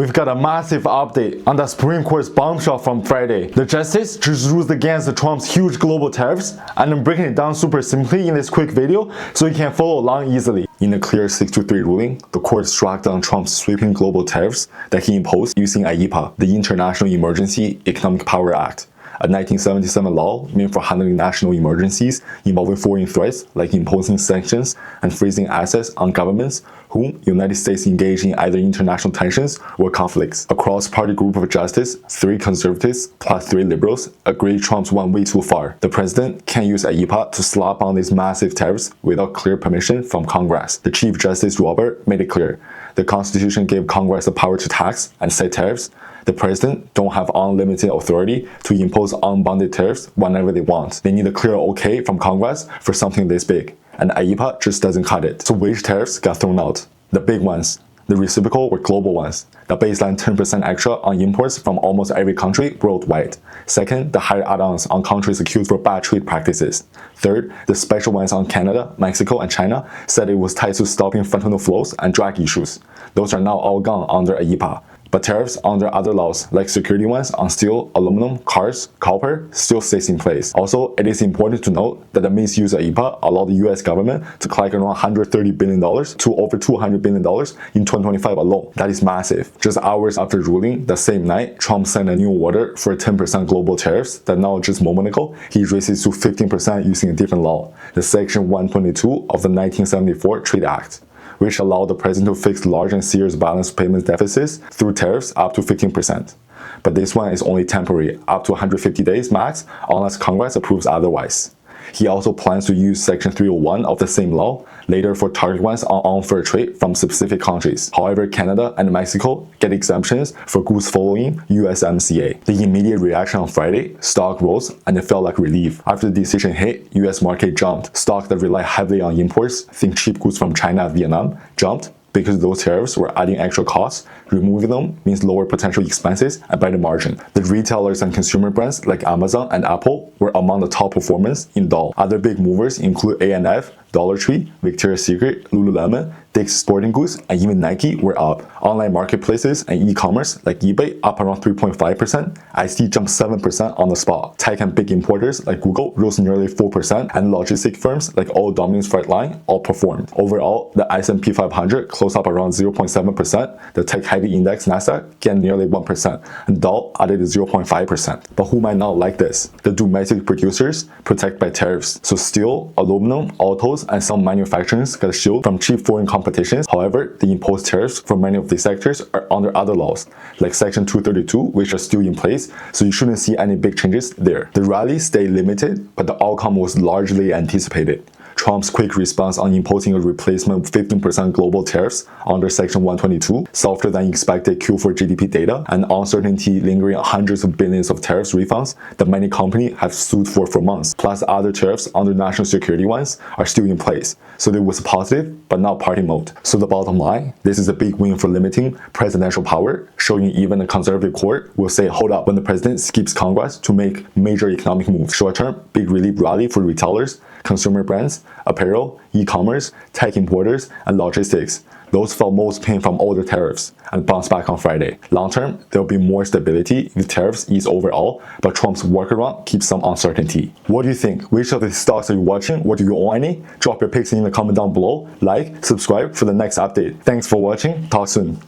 We've got a massive update on the Supreme Court's bombshell from Friday. The justice just ruled against Trump's huge global tariffs, and I'm breaking it down super simply in this quick video so you can follow along easily. In a clear 6-3 ruling, the court struck down Trump's sweeping global tariffs that he imposed using IEEPA, the International Emergency Economic Power Act, a 1977 law meant for handling national emergencies involving foreign threats like imposing sanctions and freezing assets on governments whom United States engage in either international tensions or conflicts. A cross-party group of justice, 3 conservatives plus 3 liberals, agreed Trump's went way too far. The president can't use IEEPA to slap on these massive tariffs without clear permission from Congress. The Chief Justice Robert made it clear. The Constitution gave Congress the power to tax and set tariffs. The president don't have unlimited authority to impose unbounded tariffs whenever they want. They need a clear okay from Congress for something this big, and IEEPA just doesn't cut it. So which tariffs got thrown out? The big ones, the reciprocal or global ones, the baseline 10% extra on imports from almost every country worldwide. Second, the higher add-ons on countries accused for bad trade practices. Third, the special ones on Canada, Mexico, and China said it was tied to stopping fentanyl flows and drug issues. Those are now all gone under IEEPA. But tariffs under other laws, like security ones on steel, aluminum, cars, copper, still stays in place. Also, it is important to note that the misuse of IEEPA allowed the US government to collect around $130 billion to over $200 billion in 2025 alone. That is massive. Just hours after ruling, the same night, Trump signed a new order for 10% global tariffs that now just a moment ago, he raises to 15% using a different law, the Section 122 of the 1974 Trade Act, which allowed the president to fix large and serious balance payment deficits through tariffs up to 15%. But this one is only temporary, up to 150 days max, unless Congress approves otherwise. He also plans to use Section 301 of the same law later for target ones on unfair trade from specific countries. However, Canada and Mexico get exemptions for goods following USMCA. The immediate reaction on Friday, stock rose and it felt like relief. After the decision hit, US market jumped. Stocks that rely heavily on imports, think cheap goods from China and Vietnam, jumped because those tariffs were adding extra costs. Removing them means lower potential expenses and better margin. The retailers and consumer brands like Amazon and Apple were among the top performers in DOL. Other big movers include A&F, Dollar Tree, Victoria's Secret, Lululemon, Dick's Sporting Goods, and even Nike were up. Online marketplaces and e-commerce like eBay up around 3.5%. IC jumped 7% on the spot. Tech and big importers like Google rose nearly 4%, and logistic firms like Old Dominion Freight Line outperformed. Overall, the S&P 500 closed up around 0.7%. The tech-heavy index Nasdaq gained nearly 1%, and Dow added 0.5%. But who might not like this? The domestic producers protected by tariffs. So steel, aluminum, autos, and some manufacturing got a shield from cheap foreign competitions. However, the imposed tariffs for many of these sectors are under other laws, like Section 232, which are still in place, so you shouldn't see any big changes there. The rally stayed limited, but the outcome was largely anticipated. Trump's quick response on imposing a replacement 15% global tariffs under Section 122, softer than expected Q4 GDP data, and uncertainty lingering hundreds of billions of tariffs refunds that many companies have sued for months, plus other tariffs under national security ones are still in place. So it was positive, but not party mode. So the bottom line, this is a big win for limiting presidential power, showing even a conservative court will say hold up when the president skips Congress to make major economic moves. Short term, big relief rally for retailers, consumer brands, apparel, e-commerce, tech importers, and logistics. Those felt most pain from all the tariffs and bounced back on Friday. Long term, there will be more stability if tariffs ease overall, but Trump's workaround keeps some uncertainty. What do you think? Which of the stocks are you watching? Or do you own any? Drop your picks in the comment down below. Like, subscribe for the next update. Thanks for watching. Talk soon.